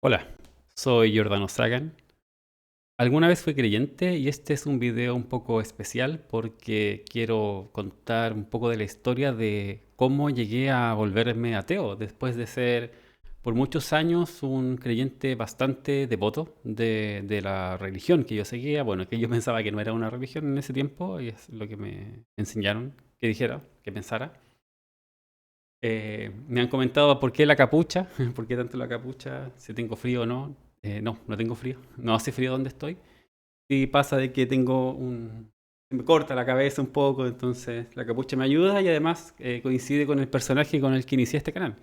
Hola, soy Giordano Sagan. Alguna vez fui creyente y este es un video un poco especial porque quiero contar un poco de la historia de cómo llegué a volverme ateo después de ser por muchos años un creyente bastante devoto de la religión que yo seguía. Bueno, que yo pensaba que no era una religión en ese tiempo y es lo que me enseñaron que dijera, que pensara. Me han comentado por qué la capucha, por qué tanto la capucha, si tengo frío o no. No, no tengo frío. No hace frío donde estoy. Sí pasa de que tengo un... Se me corta la cabeza un poco, entonces la capucha me ayuda y además coincide con el personaje con el que inicié este canal.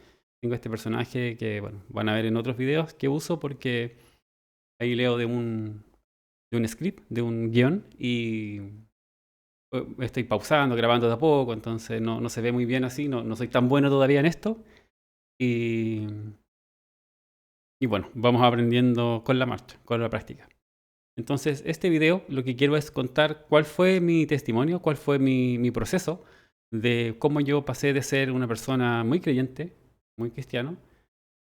Tengo este personaje que, bueno, van a ver en otros videos que uso porque ahí leo de un script, de un guión y estoy pausando, grabando de a poco, entonces no se ve muy bien así, no soy tan bueno todavía en esto. Y, y bueno, vamos aprendiendo con la marcha, con la práctica. Entonces, este video lo que quiero es contar cuál fue mi testimonio, cuál fue mi proceso de cómo yo pasé de ser una persona muy creyente, muy cristiano,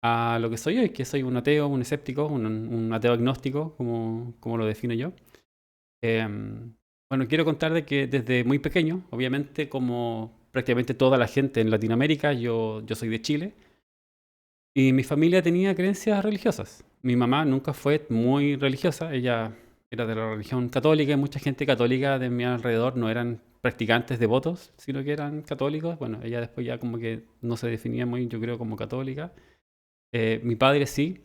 a lo que soy hoy, que soy un ateo, un escéptico, un ateo agnóstico, como lo defino yo. Bueno, quiero contar de que desde muy pequeño, obviamente como prácticamente toda la gente en Latinoamérica, yo soy de Chile, y mi familia tenía creencias religiosas. Mi mamá nunca fue muy religiosa, ella era de la religión católica y mucha gente católica de mi alrededor no eran practicantes devotos, sino que eran católicos. Bueno, ella después ya como que no se definía muy, yo creo, como católica. Mi padre sí,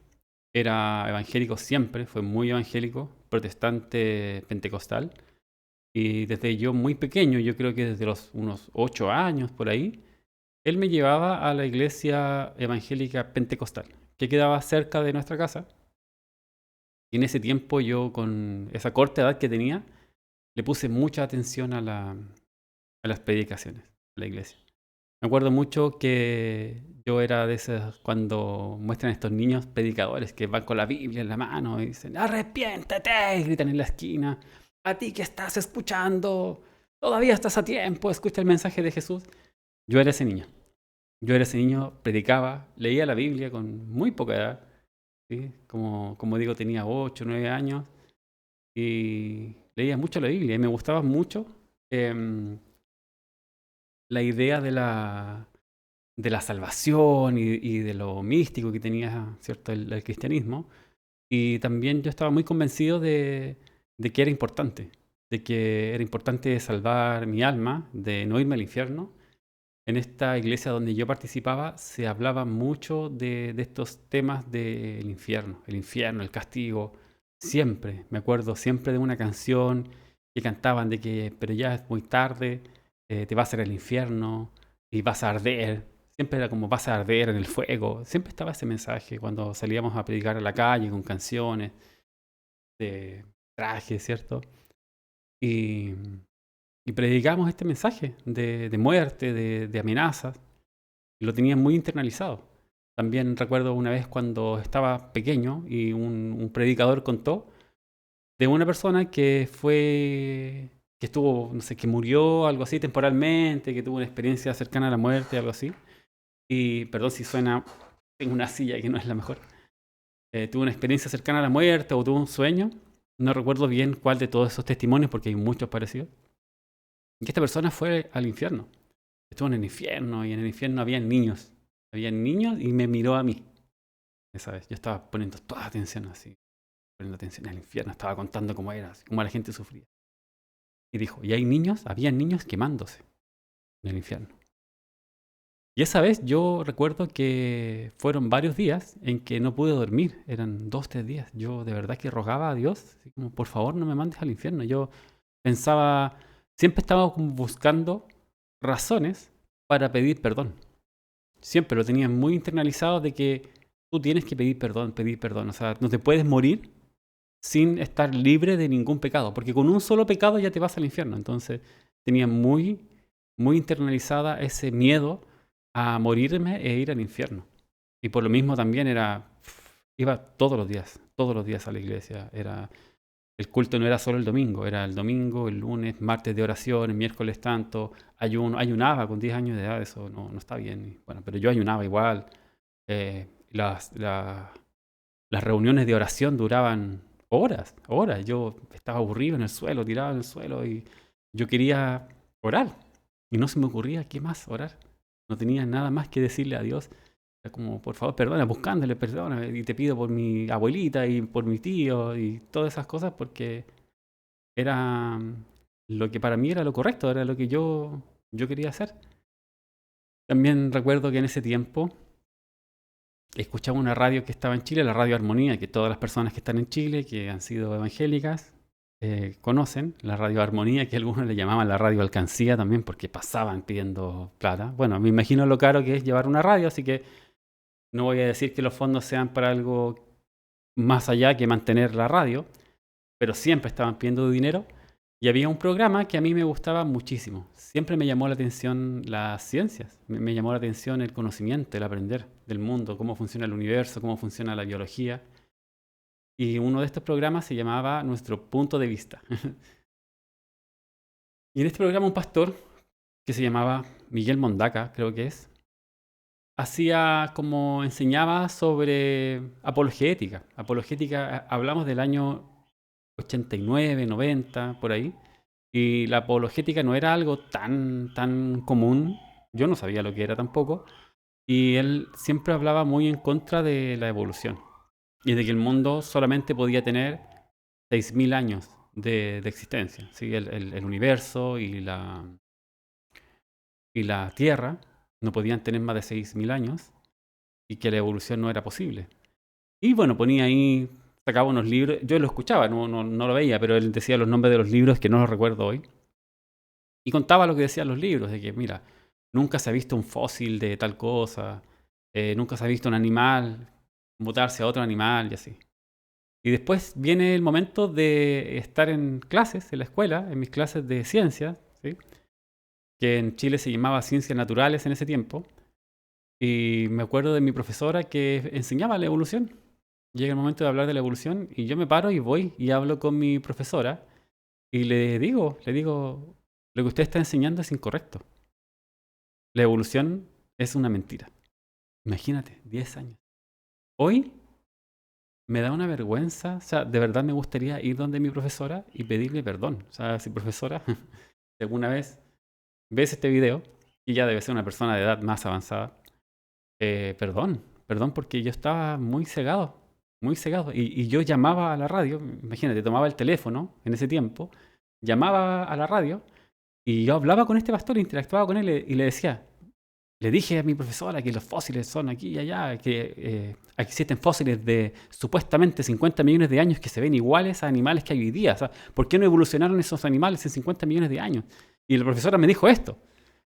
era evangélico siempre, fue muy evangélico, protestante pentecostal. Y desde yo muy pequeño, yo creo que desde los unos 8 años por ahí, él me llevaba a la iglesia evangélica pentecostal, que quedaba cerca de nuestra casa. Y en ese tiempo yo, con esa corta edad que tenía, le puse mucha atención a las predicaciones de la iglesia. Me acuerdo mucho que yo era de esos cuando muestran estos niños predicadores que van con la Biblia en la mano y dicen, arrepiéntete, y gritan en la esquina, a ti que estás escuchando, todavía estás a tiempo, escucha el mensaje de Jesús. Yo era ese niño. Yo era ese niño, predicaba, leía la Biblia con muy poca edad, ¿sí? Como digo, tenía 8 9 años y leía mucho la Biblia y me gustaba mucho em, la idea de la salvación y de lo místico que tenía, ¿cierto? El cristianismo. Y también yo estaba muy convencido de que era importante, de que era importante salvar mi alma, de no irme al infierno. En esta iglesia donde yo participaba se hablaba mucho de estos temas del infierno, el castigo. Siempre, me acuerdo siempre de una canción que cantaban de que, pero ya es muy tarde, te vas a ir al infierno y vas a arder. Siempre era como vas a arder en el fuego. Siempre estaba ese mensaje cuando salíamos a predicar a la calle con canciones de traje, ¿cierto? Y, y predicamos este mensaje de muerte, de amenazas. Y lo tenía muy internalizado. También recuerdo una vez cuando estaba pequeño y un predicador contó de una persona que estuvo, no sé, que murió, algo así, temporalmente, que tuvo una experiencia cercana a la muerte, algo así. Y, perdón si suena, tengo una silla que no es la mejor. Tuvo una experiencia cercana a la muerte o tuvo un sueño. No recuerdo bien cuál de todos esos testimonios, porque hay muchos parecidos. Y esta persona fue al infierno. Estuvo en el infierno y en el infierno había niños. Había niños y me miró a mí. Esa vez yo estaba poniendo toda atención así, poniendo atención al infierno, estaba contando cómo era, así, cómo la gente sufría. Y dijo, y hay niños, había niños quemándose en el infierno. Y esa vez yo recuerdo que fueron varios días en que no pude dormir, eran 2, 3 días. Yo de verdad que rogaba a Dios, así como, por favor no me mandes al infierno. Yo pensaba, siempre estaba como buscando razones para pedir perdón. Siempre lo tenía muy internalizado de que tú tienes que pedir perdón, pedir perdón. O sea, no te puedes morir sin estar libre de ningún pecado, porque con un solo pecado ya te vas al infierno. Entonces tenía muy internalizada ese miedo a morirme e ir al infierno. Y por lo mismo también iba todos los días a la iglesia. El culto no era solo el domingo, era el domingo, el lunes, martes de oración, el miércoles tanto, ayunaba con 10 años de edad, eso no está bien. Bueno, pero yo ayunaba igual. las reuniones de oración duraban horas, horas. Yo estaba aburrido en el suelo, tirado en el suelo y yo quería orar. Y no se me ocurría qué más orar. No tenía nada más que decirle a Dios. Era como, por favor, perdona, buscándole, perdona. Y te pido por mi abuelita y por mi tío y todas esas cosas porque era lo que para mí era lo correcto, era lo que yo quería hacer. También recuerdo que en ese tiempo escuchaba una radio que estaba en Chile, la Radio Armonía, que todas las personas que están en Chile, que han sido evangélicas, conocen. La Radio Armonía, que algunos le llamaban la Radio Alcancía también, porque pasaban pidiendo plata. Bueno, me imagino lo caro que es llevar una radio, así que no voy a decir que los fondos sean para algo más allá que mantener la radio, pero siempre estaban pidiendo dinero. Y había un programa que a mí me gustaba muchísimo. Siempre me llamó la atención las ciencias, me llamó la atención el conocimiento, el aprender del mundo, cómo funciona el universo, cómo funciona la biología. Y uno de estos programas se llamaba Nuestro Punto de Vista. Y en este programa un pastor que se llamaba Miguel Mondaca, creo que es, hacía como enseñaba sobre apologética. Apologética, hablamos del año 89, 90, por ahí. Y la apologética no era algo tan común. Yo no sabía lo que era tampoco. Y él siempre hablaba muy en contra de la evolución. Y de que el mundo solamente podía tener 6.000 años de existencia. ¿Sí? El universo y la Tierra no podían tener más de 6.000 años. Y que la evolución no era posible. Y bueno, ponía ahí, sacaba unos libros. Yo lo escuchaba, no lo veía, pero él decía los nombres de los libros que no los recuerdo hoy. Y contaba lo que decían los libros, de que, mira, nunca se ha visto un fósil de tal cosa, nunca se ha visto un animal mutarse a otro animal y así. Y después viene el momento de estar en clases, en la escuela, en mis clases de ciencia, ¿sí? Que en Chile se llamaba Ciencias Naturales en ese tiempo. Y me acuerdo de mi profesora que enseñaba la evolución. Llega el momento de hablar de la evolución y yo me paro y voy y hablo con mi profesora y le digo, lo que usted está enseñando es incorrecto. La evolución es una mentira. Imagínate, 10 años. Hoy me da una vergüenza, o sea, de verdad me gustaría ir donde mi profesora y pedirle perdón. O sea, si profesora, si alguna vez ves este video, y ya debe ser una persona de edad más avanzada, perdón porque yo estaba muy cegado, muy cegado. Y yo llamaba a la radio, imagínate, tomaba el teléfono en ese tiempo, llamaba a la radio y yo hablaba con este pastor, interactuaba con él y le decía, le dije a mi profesora que los fósiles son aquí y allá, que aquí existen fósiles de supuestamente 50 millones de años que se ven iguales a animales que hay hoy día. O sea, ¿por qué no evolucionaron esos animales en 50 millones de años? Y la profesora me dijo esto.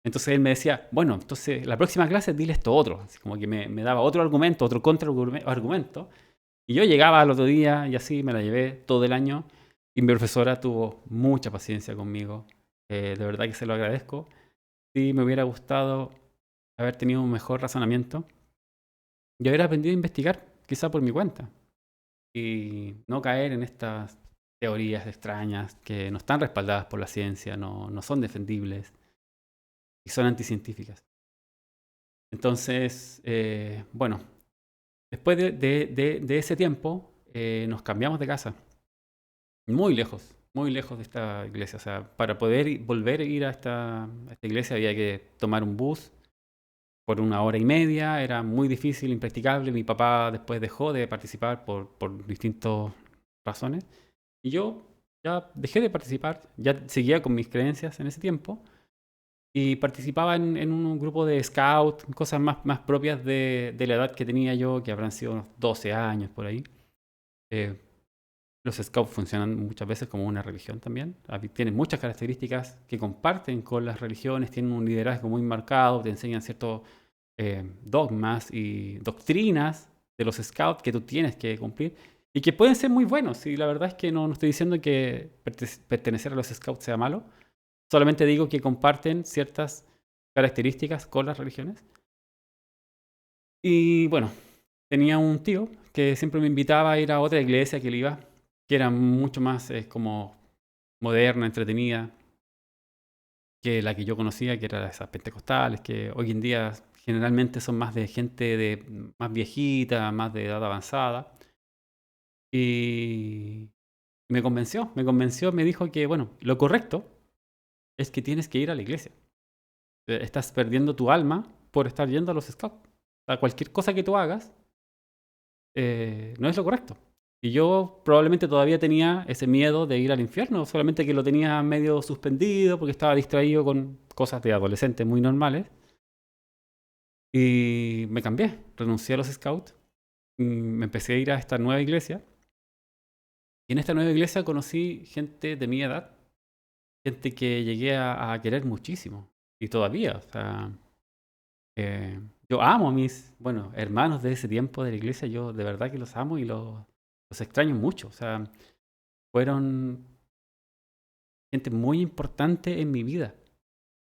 Entonces él me decía, bueno, entonces la próxima clase dile esto otro. Así como que me daba otro argumento, otro contraargumento. Y yo llegaba al otro día y así me la llevé todo el año. Y mi profesora tuvo mucha paciencia conmigo. De verdad que se lo agradezco. Sí, me hubiera gustado haber tenido un mejor razonamiento y haber aprendido a investigar, quizá por mi cuenta, y no caer en estas teorías extrañas que no están respaldadas por la ciencia, no son defendibles y son anticientíficas. Entonces, bueno, después de ese tiempo nos cambiamos de casa, muy lejos de esta iglesia. O sea, para poder volver a ir a esta iglesia había que tomar un bus por 1 hora y media, era muy difícil, impracticable. Mi papá después dejó de participar por distintas razones. Y yo ya dejé de participar, ya seguía con mis creencias en ese tiempo. Y participaba en un grupo de scout, cosas más propias de la edad que tenía yo, que habrán sido unos 12 años por ahí. Eh, los scouts funcionan muchas veces como una religión también. Tienen muchas características que comparten con las religiones, tienen un liderazgo muy marcado, te enseñan ciertos dogmas y doctrinas de los scouts que tú tienes que cumplir y que pueden ser muy buenos. Y la verdad es que no estoy diciendo que pertenecer a los scouts sea malo, solamente digo que comparten ciertas características con las religiones. Y bueno, tenía un tío que siempre me invitaba a ir a otra iglesia que él iba, que era mucho más como moderna, entretenida, que la que yo conocía, que era esas pentecostales, que hoy en día generalmente son más de gente más viejita, más de edad avanzada. Y me convenció, me dijo que, bueno, lo correcto es que tienes que ir a la iglesia. Estás perdiendo tu alma por estar yendo a los scouts. O sea, cualquier cosa que tú hagas no es lo correcto. Y yo probablemente todavía tenía ese miedo de ir al infierno, solamente que lo tenía medio suspendido porque estaba distraído con cosas de adolescente muy normales. Y me cambié, renuncié a los scouts, me empecé a ir a esta nueva iglesia. Y en esta nueva iglesia conocí gente de mi edad, gente que llegué a querer muchísimo. Y todavía, o sea, yo amo a mis, bueno, hermanos de ese tiempo de la iglesia, yo de verdad que los amo y los extraño mucho. O sea, fueron gente muy importante en mi vida.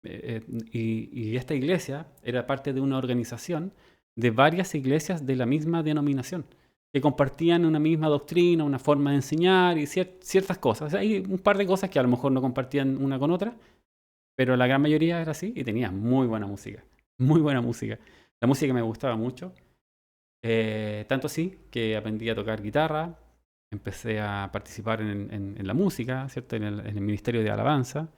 Y esta iglesia era parte de una organización de varias iglesias de la misma denominación, que compartían una misma doctrina, una forma de enseñar y ciertas cosas. O sea, hay un par de cosas que a lo mejor no compartían una con otra, pero la gran mayoría era así y tenía muy buena música. Muy buena música. La música me gustaba mucho. Tanto así que aprendí a tocar guitarra, empecé a participar en la música, ¿cierto? En el ministerio de alabanza.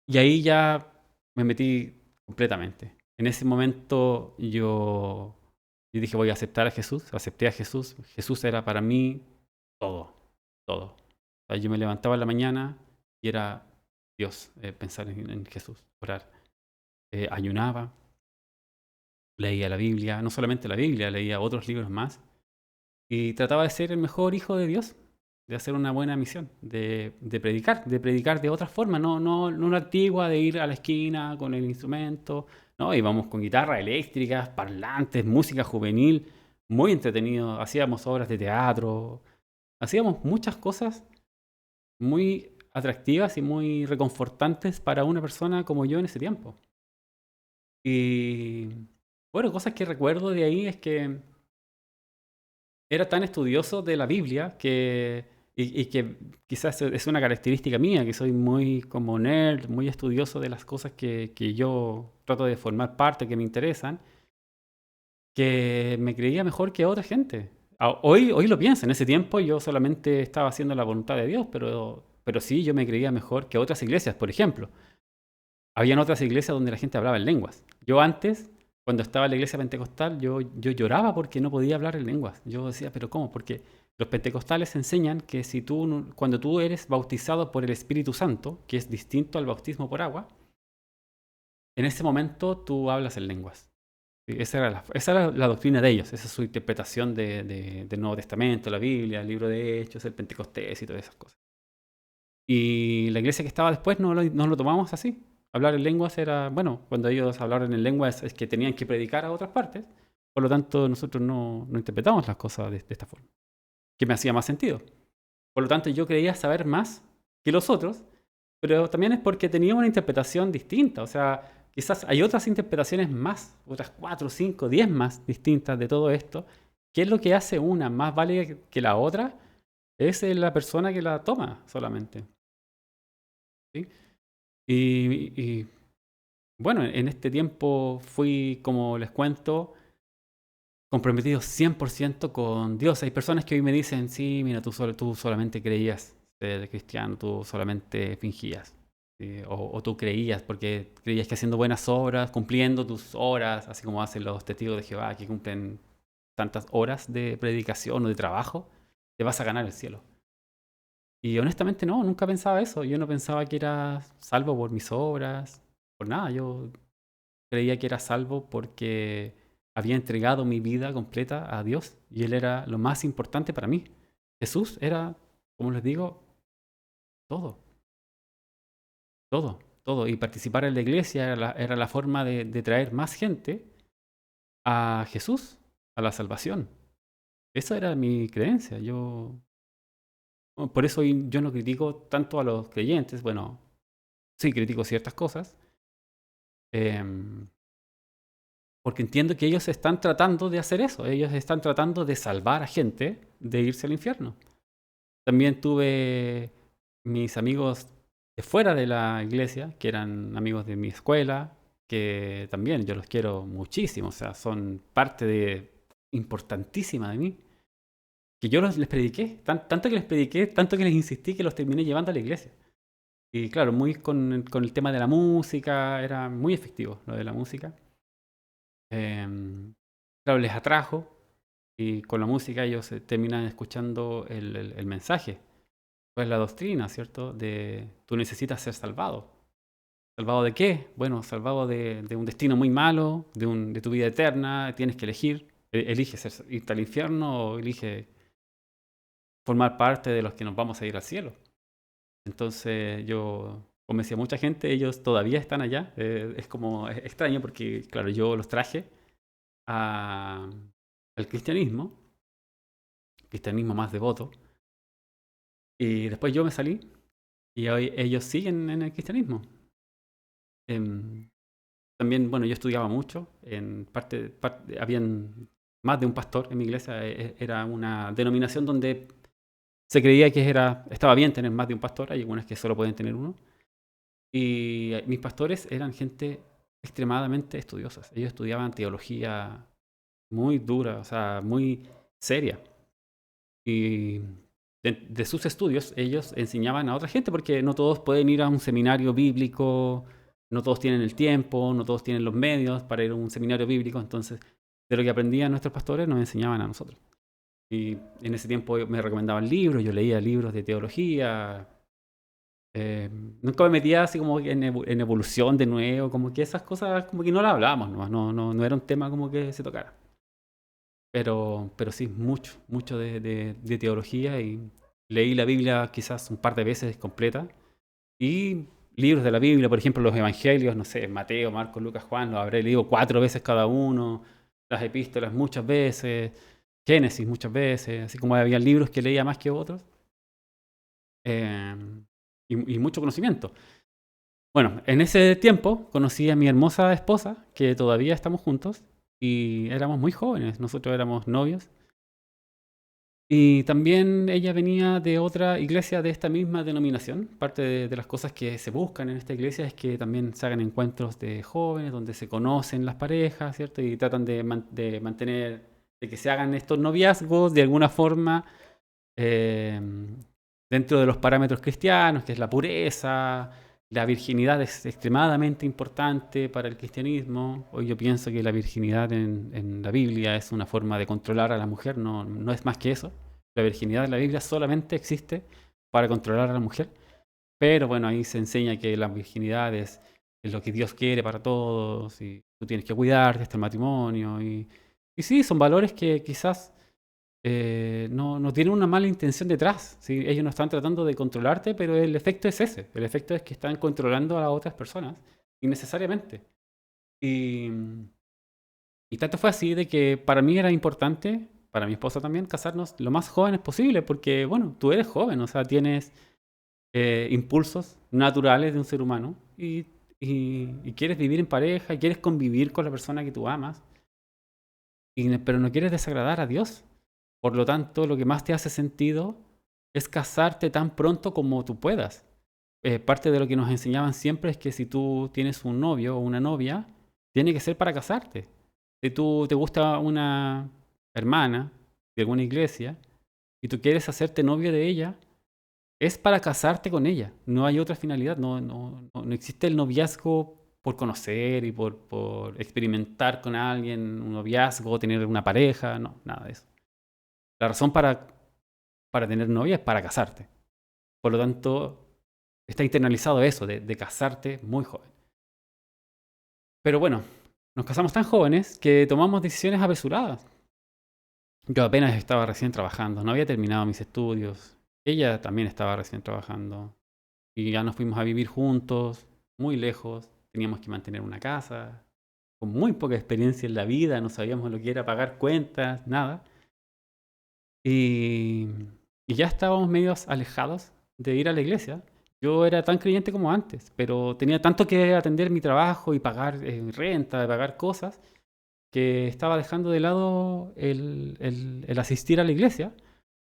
Y ahí ya me metí completamente. En ese momento yo dije, voy a aceptar a Jesús. Acepté a Jesús. Jesús era para mí todo, todo. O sea, yo me levantaba en la mañana y era Dios, pensar en Jesús, orar. Ayunaba, leía la Biblia, no solamente la Biblia, leía otros libros más. Y trataba de ser el mejor hijo de Dios, de hacer una buena misión, de predicar de otra forma, no la antigua de ir a la esquina con el instrumento, no, íbamos con guitarras eléctricas, parlantes, música juvenil, muy entretenido, hacíamos obras de teatro, hacíamos muchas cosas muy atractivas y muy reconfortantes para una persona como yo en ese tiempo. Y bueno, cosas que recuerdo de ahí es que era tan estudioso de la Biblia y que quizás es una característica mía, que soy muy como nerd, muy estudioso de las cosas que yo trato de formar parte, que me interesan, que me creía mejor que otra gente. Hoy lo pienso, en ese tiempo yo solamente estaba haciendo la voluntad de Dios, pero sí yo me creía mejor que otras iglesias, por ejemplo. Habían otras iglesias donde la gente hablaba en lenguas. Yo antes, cuando estaba en la iglesia pentecostal, yo lloraba porque no podía hablar en lenguas. Yo decía, ¿pero cómo? Porque los pentecostales enseñan que si tú, cuando tú eres bautizado por el Espíritu Santo, que es distinto al bautismo por agua, en ese momento tú hablas en lenguas. Sí, esa era la doctrina de ellos, esa es su interpretación del Nuevo Testamento, la Biblia, el libro de Hechos, el Pentecostés y todas esas cosas. Y la iglesia que estaba después no lo tomamos así. Hablar en lenguas era, bueno, cuando ellos hablaron en lenguas es que tenían que predicar a otras partes, por lo tanto nosotros no interpretamos las cosas de esta forma, que me hacía más sentido. Por lo tanto yo creía saber más que los otros, pero también es porque tenía una interpretación distinta, o sea, quizás hay otras interpretaciones más, otras 4, 5, 10 más distintas de todo esto. ¿Qué es lo que hace una más válida que la otra? Es la persona que la toma solamente. ¿Sí? Y bueno, en este tiempo fui, como les cuento, comprometido 100% con Dios. Hay personas que hoy me dicen, sí, mira, tú solamente creías ser cristiano, tú solamente fingías. ¿Sí? O tú creías, porque creías que haciendo buenas obras, cumpliendo tus horas, así como hacen los testigos de Jehová, que cumplen tantas horas de predicación o de trabajo, te vas a ganar el cielo. Y honestamente no, nunca pensaba eso. Yo no pensaba que era salvo por mis obras, por nada. Yo creía que era salvo porque había entregado mi vida completa a Dios y Él era lo más importante para mí. Jesús era, como les digo, todo, todo, todo. Y participar en la iglesia era la forma de traer más gente a Jesús, a la salvación. Esa era mi creencia. Por eso yo no critico tanto a los creyentes. Bueno, sí critico ciertas cosas. em, Porque entiendo que ellos están tratando de hacer eso. Ellos están tratando de salvar a gente de irse al infierno. También tuve mis amigos de fuera de la iglesia, que eran amigos de mi escuela, que también yo los quiero muchísimo. O sea, son parte importantísima de mí, que yo les prediqué, tanto que les prediqué, tanto que les insistí que los terminé llevando a la iglesia. Y claro, muy con el tema de la música, era muy efectivo lo de la música. Claro, les atrajo y con la música ellos terminan escuchando el mensaje, pues la doctrina, ¿cierto? De tú necesitas ser salvado. ¿Salvado de qué? Bueno, salvado de un destino muy malo, de tu vida eterna, tienes que elegir. Elige irte al infierno o elige formar parte de los que nos vamos a ir al cielo. Entonces yo convencí a mucha gente, ellos todavía están allá. Es como es extraño porque, claro, yo los traje a- al cristianismo más devoto, y después yo me salí y hoy ellos siguen en el cristianismo. Em, También, bueno, yo estudiaba mucho, habían más de un pastor en mi iglesia, era una denominación donde se creía que estaba bien tener más de un pastor, hay algunas que solo pueden tener uno. Y mis pastores eran gente extremadamente estudiosa. Ellos estudiaban teología muy dura, o sea, muy seria. Y de sus estudios ellos enseñaban a otra gente, porque no todos pueden ir a un seminario bíblico, no todos tienen el tiempo, no todos tienen los medios para ir a un seminario bíblico. Entonces, de lo que aprendían nuestros pastores nos enseñaban a nosotros. Y en ese tiempo me recomendaban libros, yo leía libros de teología. Nunca me metía así como que en evolución de nuevo, como que esas cosas como que no las hablábamos nomás, no era un tema como que se tocara. Pero sí, mucho de teología, y leí la Biblia quizás un par de veces completa. Y libros de la Biblia, por ejemplo, los evangelios, no sé, Mateo, Marcos, Lucas, Juan, los habré leído 4 veces cada uno, las epístolas muchas veces, Génesis muchas veces, así como había libros que leía más que otros, eh, y mucho conocimiento. Bueno, en ese tiempo conocí a mi hermosa esposa, que todavía estamos juntos, y éramos muy jóvenes, nosotros éramos novios. Y también ella venía de otra iglesia de esta misma denominación. Parte de las cosas que se buscan en esta iglesia es que también se hagan encuentros de jóvenes donde se conocen las parejas, ¿cierto? Y tratan de mantener, de que se hagan estos noviazgos de alguna forma, eh, dentro de los parámetros cristianos, que es la pureza. La virginidad es extremadamente importante para el cristianismo. Hoy yo pienso que la virginidad en la Biblia es una forma de controlar a la mujer, no es más que eso. La virginidad en la Biblia solamente existe para controlar a la mujer. Pero bueno, ahí se enseña que la virginidad es lo que Dios quiere para todos, y tú tienes que cuidarte hasta el matrimonio. Y sí, son valores que quizás no tienen una mala intención detrás, ¿sí? Ellos no están tratando de controlarte, pero el efecto es ese. El efecto es que están controlando a las otras personas innecesariamente. Y, y tanto fue así de que para mí era importante, para mi esposa también, casarnos lo más jóvenes posible, porque, bueno, tú eres joven, o sea, tienes impulsos naturales de un ser humano, y quieres vivir en pareja, y quieres convivir con la persona que tú amas, pero no quieres desagradar a Dios. Por lo tanto, lo que más te hace sentido es casarte tan pronto como tú puedas. Parte de lo que nos enseñaban siempre es que si tú tienes un novio o una novia, tiene que ser para casarte. Si tú te gusta una hermana de alguna iglesia y tú quieres hacerte novio de ella, es para casarte con ella. No hay otra finalidad. No existe el noviazgo por conocer y por experimentar con alguien, un noviazgo, tener una pareja, no, nada de eso. La razón para tener novia es para casarte. Por lo tanto, está internalizado eso de casarte muy joven. Pero bueno, nos casamos tan jóvenes que tomamos decisiones apresuradas. Yo apenas estaba recién trabajando, no había terminado mis estudios. Ella también estaba recién trabajando. Y ya nos fuimos a vivir juntos, muy lejos. Teníamos que mantener una casa, con muy poca experiencia en la vida, no sabíamos lo que era pagar cuentas, nada. Y, y ya estábamos medio alejados de ir a la iglesia. Yo era tan creyente como antes, pero tenía tanto que atender mi trabajo y pagar renta, pagar cosas, que estaba dejando de lado el asistir a la iglesia,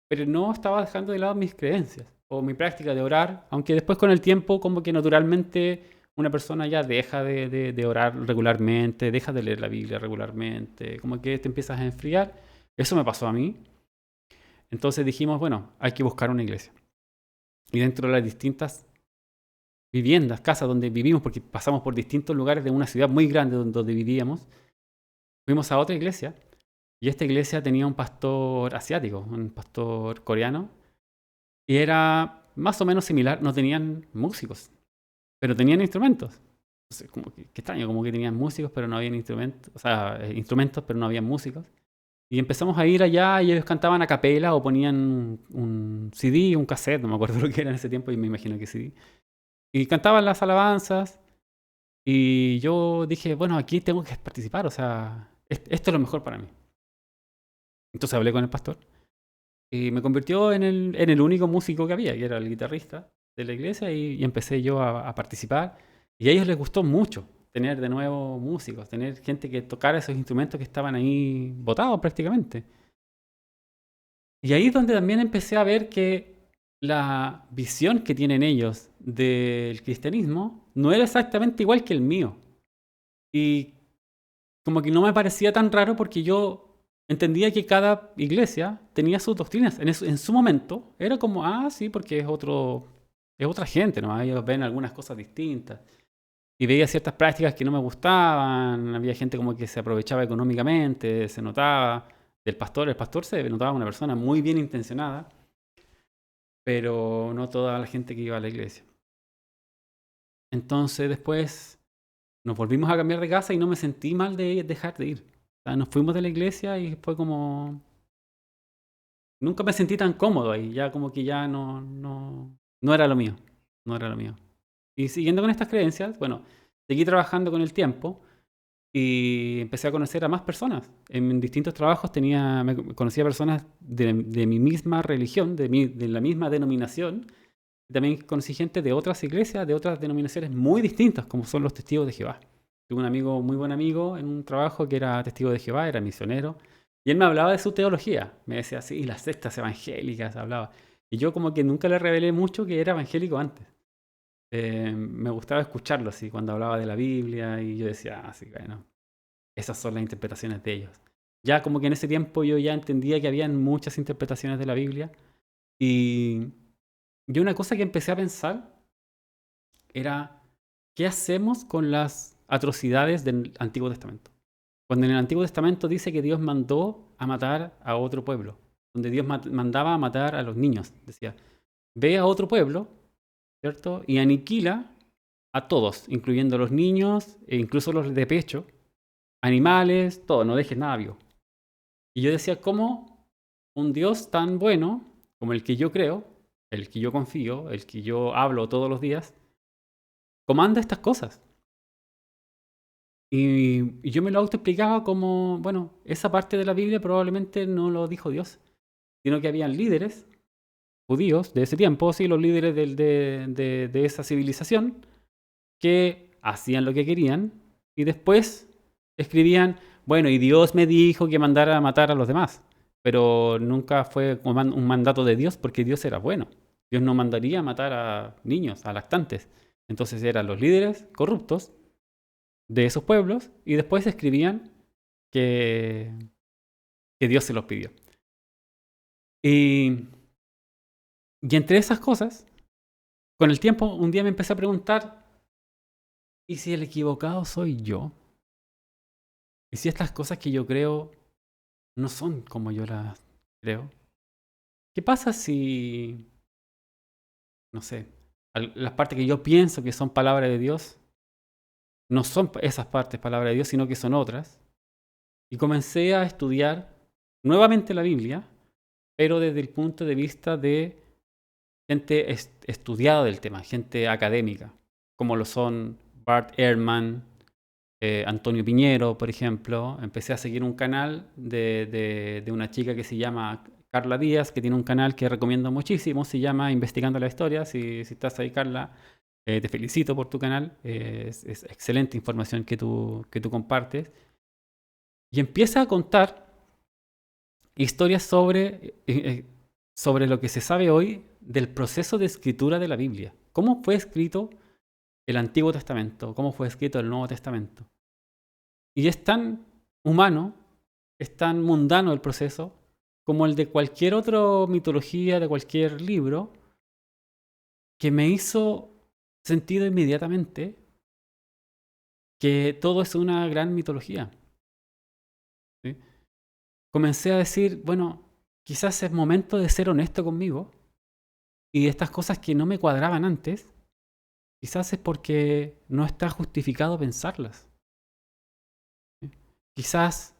pero no estaba dejando de lado mis creencias o mi práctica de orar, aunque después con el tiempo como que naturalmente una persona ya deja de orar regularmente, deja de leer la Biblia regularmente, como que te empiezas a enfriar. Eso me pasó a mí. Entonces dijimos, bueno, hay que buscar una iglesia. Y dentro de las distintas viviendas, casas donde vivimos, porque pasamos por distintos lugares de una ciudad muy grande donde vivíamos, fuimos a otra iglesia. Y esta iglesia tenía un pastor asiático, un pastor coreano, y era más o menos similar. No tenían músicos, pero tenían instrumentos. Entonces, como que, qué extraño, como que tenían músicos, pero no habían instrumentos, o sea, instrumentos, pero no habían músicos. Y empezamos a ir allá y ellos cantaban a capela o ponían un CD, un cassette, no me acuerdo lo que era en ese tiempo y me imagino que CD. Y cantaban las alabanzas y yo dije, bueno, aquí tengo que participar, o sea, esto es lo mejor para mí. Entonces hablé con el pastor y me convirtió en el único músico que había, que era el guitarrista de la iglesia y empecé yo a participar. Y a ellos les gustó mucho tener de nuevo músicos, tener gente que tocara esos instrumentos que estaban ahí botados prácticamente. Y ahí es donde también empecé a ver que la visión que tienen ellos del cristianismo no era exactamente igual que el mío. Y como que no me parecía tan raro porque yo entendía que cada iglesia tenía sus doctrinas. En su momento era como, ah, sí, porque es otra gente, ¿no? Ellos ven algunas cosas distintas. Y veía ciertas prácticas que no me gustaban. Había gente como que se aprovechaba económicamente, se notaba del pastor. El pastor se notaba una persona muy bien intencionada, pero no toda la gente que iba a la iglesia. Entonces después nos volvimos a cambiar de casa y no me sentí mal de dejar de ir. O sea, nos fuimos de la iglesia y fue como... Nunca me sentí tan cómodo ahí, ya como que ya no era lo mío, no era lo mío. Y siguiendo con estas creencias, bueno, seguí trabajando con el tiempo y empecé a conocer a más personas. En distintos trabajos conocía personas de mi misma religión, de la misma denominación. También conocí gente de otras iglesias, de otras denominaciones muy distintas, como son los testigos de Jehová. Tuve un amigo, muy buen amigo, en un trabajo que era testigo de Jehová, era misionero, y él me hablaba de su teología. Me decía, sí, las sectas evangélicas, hablaba. Y yo como que nunca le revelé mucho que era evangélico antes. Me gustaba escucharlo así, cuando hablaba de la Biblia, y yo decía, ah, sí, bueno, esas son las interpretaciones de ellos. Ya como que en ese tiempo yo ya entendía que habían muchas interpretaciones de la Biblia, y una cosa que empecé a pensar era, ¿qué hacemos con las atrocidades del Antiguo Testamento? Cuando en el Antiguo Testamento dice que Dios mandó a matar a otro pueblo, donde Dios mandaba a matar a los niños, decía, ve a otro pueblo, ¿cierto? Y aniquila a todos, incluyendo a los niños e incluso los de pecho, animales, todo, no dejes nada vivo. Y yo decía, ¿cómo un Dios tan bueno como el que yo creo, el que yo confío, el que yo hablo todos los días, comanda estas cosas? Y yo me lo autoexplicaba como, bueno, esa parte de la Biblia probablemente no lo dijo Dios, sino que habían líderes judíos de ese tiempo, sí, los líderes de esa civilización, que hacían lo que querían y después escribían, bueno, y Dios me dijo que mandara a matar a los demás, pero nunca fue un mandato de Dios porque Dios era bueno. Dios no mandaría a matar a niños, a lactantes. Entonces eran los líderes corruptos de esos pueblos y después escribían que, que Dios se los pidió. Y, y entre esas cosas, con el tiempo, un día me empecé a preguntar, ¿y si el equivocado soy yo? ¿Y si estas cosas que yo creo no son como yo las creo? ¿Qué pasa si, no sé, las partes que yo pienso que son palabra de Dios, no son esas partes palabra de Dios, sino que son otras? Y comencé a estudiar nuevamente la Biblia, pero desde el punto de vista de gente estudiada del tema, gente académica, como lo son Bart Ehrman, Antonio Piñero, por ejemplo. Empecé a seguir un canal de una chica que se llama Carla Díaz, que tiene un canal que recomiendo muchísimo, se llama Investigando la Historia. Si estás ahí, Carla, te felicito por tu canal, es excelente información que tú compartes. Y empieza a contar historias sobre lo que se sabe hoy del proceso de escritura de la Biblia. ¿Cómo fue escrito el Antiguo Testamento? ¿Cómo fue escrito el Nuevo Testamento? Y es tan humano, es tan mundano el proceso, como el de cualquier otra mitología, de cualquier libro, que me hizo sentido inmediatamente que todo es una gran mitología. ¿Sí? Comencé a decir, bueno, quizás es momento de ser honesto conmigo y estas cosas que no me cuadraban antes, quizás es porque no está justificado pensarlas. ¿Sí? Quizás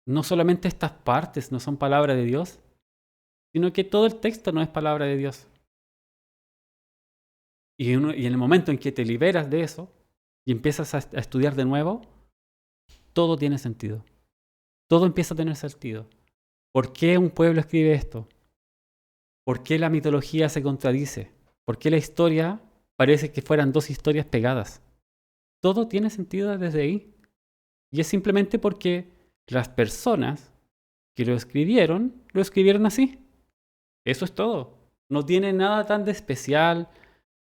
no solamente estas partes no son palabra de Dios, sino que todo el texto no es palabra de Dios. Y en el momento en que te liberas de eso y empiezas a estudiar de nuevo, todo tiene sentido. Todo empieza a tener sentido. ¿Por qué un pueblo escribe esto? ¿Por qué la mitología se contradice? ¿Por qué la historia parece que fueran dos historias pegadas? Todo tiene sentido desde ahí. Y es simplemente porque las personas que lo escribieron así. Eso es todo. No tiene nada tan de especial,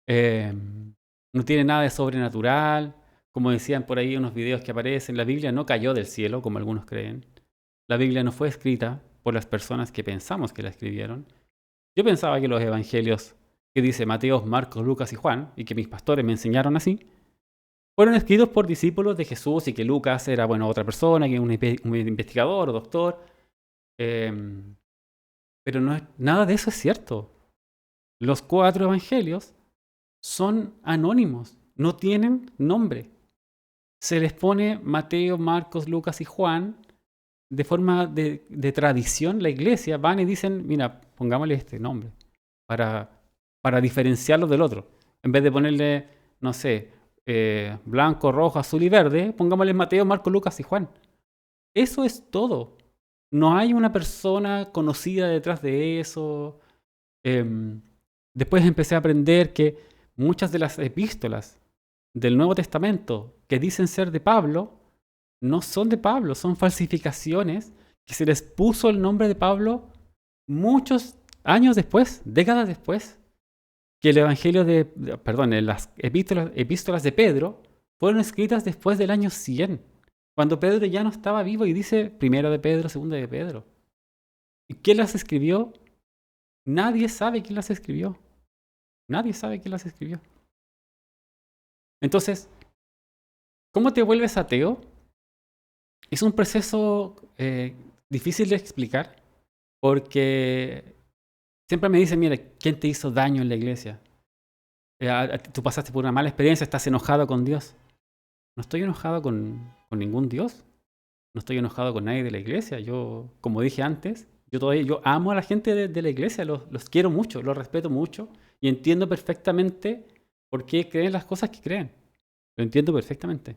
no tiene nada de sobrenatural. Como decían por ahí unos videos que aparecen, la Biblia no cayó del cielo, como algunos creen. La Biblia no fue escrita por las personas que pensamos que la escribieron. Yo pensaba que los evangelios que dice Mateo, Marcos, Lucas y Juan, y que mis pastores me enseñaron así, fueron escritos por discípulos de Jesús y que Lucas era, bueno, otra persona, que un investigador o doctor. Pero nada de eso es cierto. Los 4 evangelios son anónimos, no tienen nombre. Se les pone Mateo, Marcos, Lucas y Juan de forma de tradición. La iglesia van y dicen, mira, pongámosle este nombre para diferenciarlo del otro. En vez de ponerle, no sé, blanco, rojo, azul y verde, pongámosle Mateo, Marcos, Lucas y Juan. Eso es todo. No hay una persona conocida detrás de eso. Después empecé a aprender que muchas de las epístolas del Nuevo Testamento que dicen ser de Pablo, no son de Pablo, son falsificaciones que se les puso el nombre de Pablo muchos años después, décadas después, que el Evangelio las epístolas de Pedro fueron escritas después del año 100, cuando Pedro ya no estaba vivo y dice primera de Pedro, segunda de Pedro. ¿Y quién las escribió? Nadie sabe quién las escribió. Nadie sabe quién las escribió. Entonces, ¿cómo te vuelves ateo? Es un proceso difícil de explicar porque siempre me dicen, mira, ¿quién te hizo daño en la iglesia? Tú pasaste por una mala experiencia, estás enojado con Dios. No estoy enojado con ningún Dios. No estoy enojado con nadie de la iglesia. Yo, como dije antes, yo amo a la gente de la iglesia, los quiero mucho, los respeto mucho y entiendo perfectamente por qué creen las cosas que creen. Lo entiendo perfectamente.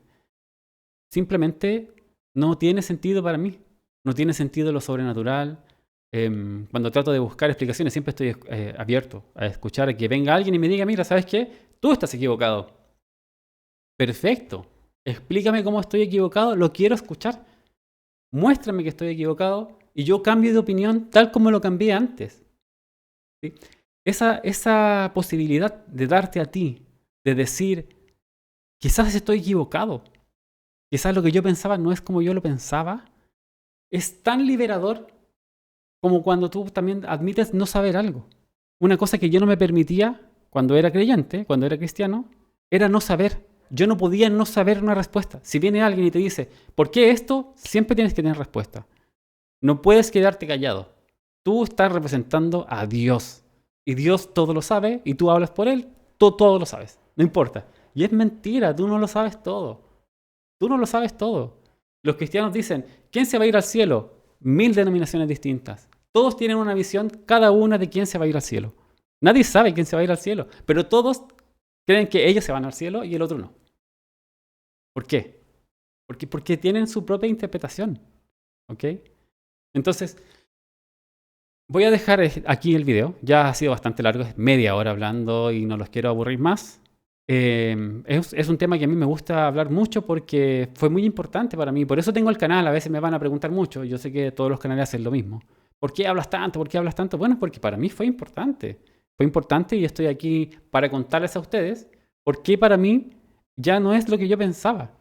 Simplemente no tiene sentido para mí. No tiene sentido lo sobrenatural. Cuando trato de buscar explicaciones, siempre estoy abierto a escuchar a que venga alguien y me diga, mira, ¿sabes qué? Tú estás equivocado. Perfecto. Explícame cómo estoy equivocado. Lo quiero escuchar. Muéstrame que estoy equivocado y yo cambio de opinión tal como lo cambié antes. ¿Sí? Esa posibilidad de darte a ti, de decir, quizás estoy equivocado, quizás lo que yo pensaba no es como yo lo pensaba, es tan liberador como cuando tú también admites no saber algo. Una cosa que yo no me permitía cuando era creyente, cuando era cristiano, era no saber. Yo no podía no saber una respuesta. Si viene alguien y te dice, ¿por qué esto? Siempre tienes que tener respuesta. No puedes quedarte callado. Tú estás representando a Dios. Y Dios todo lo sabe y tú hablas por Él, tú todo lo sabes. No importa. Y es mentira, tú no lo sabes todo. Tú no lo sabes todo. Los cristianos dicen, ¿quién se va a ir al cielo? 1000 denominaciones distintas. Todos tienen una visión, cada una de quién se va a ir al cielo. Nadie sabe quién se va a ir al cielo, pero todos creen que ellos se van al cielo y el otro no. ¿Por qué? Porque tienen su propia interpretación. ¿Ok? Entonces, voy a dejar aquí el video. Ya ha sido bastante largo, es media hora hablando y no los quiero aburrir más. Es un tema que a mí me gusta hablar mucho porque fue muy importante para mí. Por eso tengo el canal. A veces me van a preguntar mucho. Yo sé que todos los canales hacen lo mismo. ¿Por qué hablas tanto? ¿Por qué hablas tanto? Bueno, porque para mí fue importante. Fue importante y estoy aquí para contarles a ustedes por qué para mí ya no es lo que yo pensaba.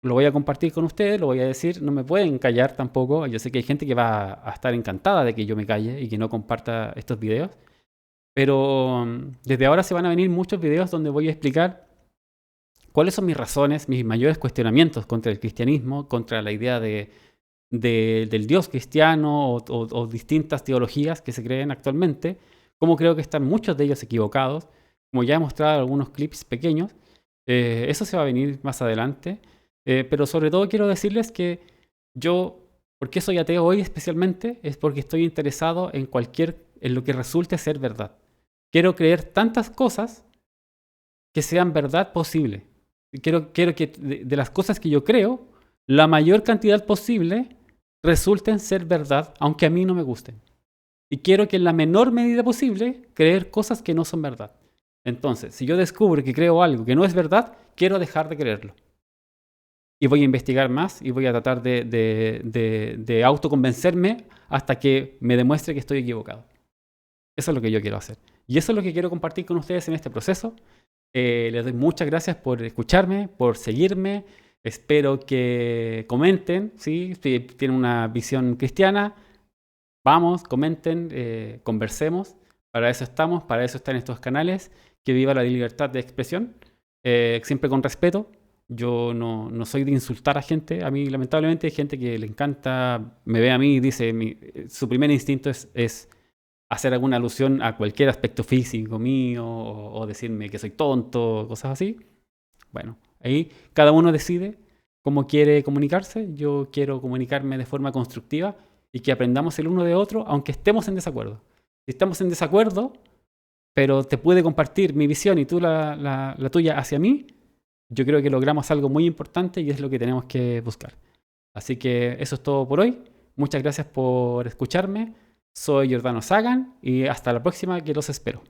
lo voy a compartir con ustedes, lo voy a decir, no me pueden callar tampoco. Yo sé que hay gente que va a estar encantada de que yo me calle y que no comparta estos videos, pero desde ahora se van a venir muchos videos donde voy a explicar cuáles son mis razones, mis mayores cuestionamientos contra el cristianismo, contra la idea del Dios cristiano o distintas teologías que se creen actualmente, cómo creo que están muchos de ellos equivocados, como ya he mostrado algunos clips pequeños. Eso se va a venir más adelante, pero sobre todo quiero decirles que yo, ¿por qué soy ateo hoy especialmente? Es porque estoy interesado en lo que resulte ser verdad. Quiero creer tantas cosas que sean verdad posible. Quiero que de las cosas que yo creo, la mayor cantidad posible resulten ser verdad, aunque a mí no me gusten. Y quiero que en la menor medida posible creer cosas que no son verdad. Entonces, si yo descubro que creo algo que no es verdad, quiero dejar de creerlo. Y voy a investigar más y voy a tratar de autoconvencerme hasta que me demuestre que estoy equivocado. Eso es lo que yo quiero hacer. Y eso es lo que quiero compartir con ustedes en este proceso. Les doy muchas gracias por escucharme, por seguirme. Espero que comenten, ¿sí? Si tienen una visión cristiana, vamos, comenten, conversemos. Para eso estamos, para eso están estos canales. Que viva la libertad de expresión, siempre con respeto. Yo no soy de insultar a gente. A mí, lamentablemente, hay gente que le encanta, me ve a mí y dice, su primer instinto es hacer alguna alusión a cualquier aspecto físico mío o decirme que soy tonto, cosas así. Bueno, ahí cada uno decide cómo quiere comunicarse. Yo quiero comunicarme de forma constructiva y que aprendamos el uno de otro, aunque estemos en desacuerdo. Si estamos en desacuerdo, pero te puede compartir mi visión y tú la tuya hacia mí, yo creo que logramos algo muy importante y es lo que tenemos que buscar. Así que eso es todo por hoy. Muchas gracias por escucharme. Soy Giordano Sagan y hasta la próxima, que los espero.